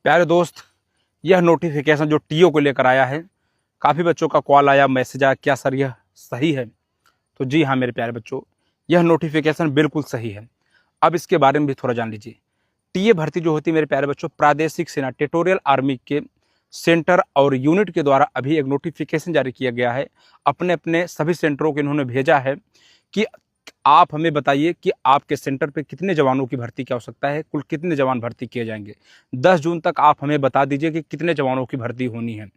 प्यारे दोस्त, यह नोटिफिकेशन जो टीओ को लेकर आया है, काफ़ी बच्चों का कॉल आया, मैसेज आया, क्या सर यह सही है? तो जी हाँ मेरे प्यारे बच्चों, यह नोटिफिकेशन बिल्कुल सही है। अब इसके बारे में भी थोड़ा जान लीजिए। टीए भर्ती जो होती है मेरे प्यारे बच्चों, प्रादेशिक सेना टेरिटोरियल आर्मी के सेंटर और यूनिट के द्वारा अभी एक नोटिफिकेशन जारी किया गया है। अपने अपने सभी सेंटरों को इन्होंने भेजा है कि आप हमें बताइए कि आपके सेंटर पे कितने जवानों की भर्ती की आवश्यकता है, कुल कितने जवान भर्ती किए जाएंगे। 10 जून तक आप हमें बता दीजिए कि कितने जवानों की भर्ती होनी है,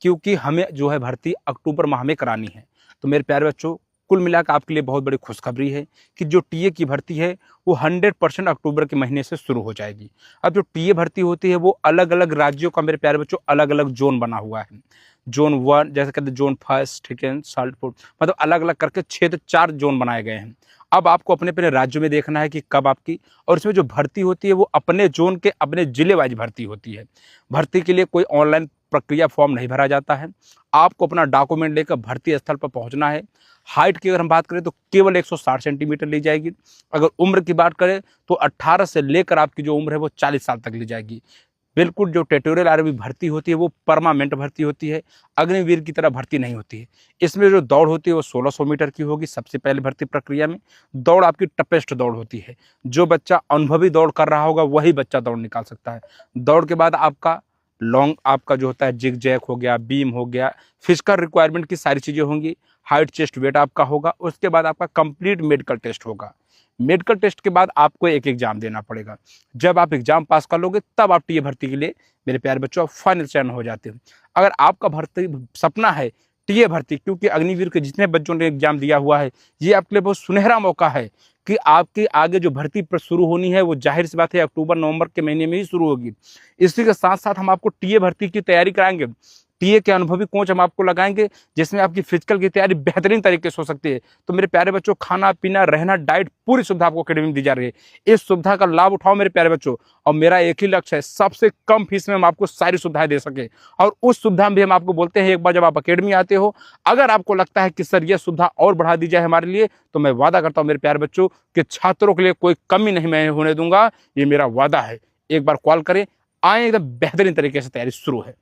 क्योंकि हमें जो है भर्ती अक्टूबर माह में करानी है। तो मेरे प्यारे बच्चों, कुल मिलाकर आपके लिए बहुत बड़ी खुशखबरी है कि जो टीए की भर्ती है वो 100% अक्टूबर के महीने से शुरू हो जाएगी। अब जो टीए भर्ती होती है वो अलग अलग राज्यों का मेरे प्यारे बच्चों अलग अलग जोन बना हुआ है। जोन 1 जैसे कहते हैं, zone first, second, third, fourth, मतलब अलग अलग करके 6 से 4 जोन बनाए गए हैं। अब आपको अपने अपने राज्यों में देखना है कि कब आपकी, और इसमें जो भर्ती होती है वो अपने जोन के अपने जिले वाइज भर्ती होती है। भर्ती के लिए कोई ऑनलाइन प्रक्रिया फॉर्म नहीं भरा जाता है। आपको अपना डॉक्यूमेंट लेकर भर्ती स्थल पर पहुंचना है। हाइट की अगर हम बात करें तो केवल 160 सेंटीमीटर ली जाएगी। अगर उम्र की बात करें तो 18 से लेकर आपकी जो उम्र है वो 40 साल तक ली जाएगी। बिल्कुल जो टेरिटोरियल आर्मी भर्ती होती है वो परमानेंट भर्ती होती है, अग्निवीर की तरह भर्ती नहीं होती है। इसमें जो दौड़ होती है वो 1600 मीटर की होगी। सबसे पहले भर्ती प्रक्रिया में दौड़ आपकी टफेस्ट दौड़ होती है। जो बच्चा अनुभवी दौड़ कर रहा होगा वही बच्चा दौड़ निकाल सकता है। दौड़ के बाद आपका लॉन्ग, आपका जो होता है जिग जैक हो गया, बीम हो गया, फिजिकल रिक्वायरमेंट की सारी चीज़ें होंगी। हाइट, चेस्ट, वेट आपका होगा। उसके बाद आपका कंप्लीट मेडिकल टेस्ट होगा। मेडिकल टेस्ट के बाद आपको एक एग्जाम देना पड़ेगा। जब आप एग्जाम पास कर लोगे तब आप टीए भर्ती के लिए मेरे प्यारे बच्चों आप फाइनल चयन हो जाते हो। अगर आपका भर्ती सपना है टीए भर्ती, क्योंकि अग्निवीर के जितने बच्चों ने एग्जाम दिया हुआ है, ये आपके लिए बहुत सुनहरा मौका है कि आपकी आगे जो भर्ती शुरू होनी है वो जाहिर सी बात है अक्टूबर नवंबर के महीने में ही शुरू होगी। इसी के साथ साथ हम आपको टीए भर्ती की तैयारी कराएंगे। टीए के अनुभवी कोच हम आपको लगाएंगे जिसमें आपकी फिजिकल की तैयारी बेहतरीन तरीके से हो सकती है। तो मेरे प्यारे बच्चों, खाना पीना, रहना, डाइट, पूरी सुविधा आपको अकेडमी में दी जा रही है। इस सुविधा का लाभ उठाओ मेरे प्यारे बच्चों। और मेरा एक ही लक्ष्य है, सबसे कम फीस में हम आपको सारी सुविधाएं दे सके। और उस सुविधा में भी हम आपको बोलते हैं, एक बार जब आप अकेडमी आते हो, अगर आपको लगता है कि सर यह सुविधा और बढ़ा दी जाए हमारे लिए, तो मैं वादा करता हूँ मेरे प्यारे बच्चों कि छात्रों के लिए कोई कमी नहीं मैं होने दूंगा। ये मेरा वादा है। एक बार कॉल करें, आए, एकदम बेहतरीन तरीके से तैयारी शुरू है।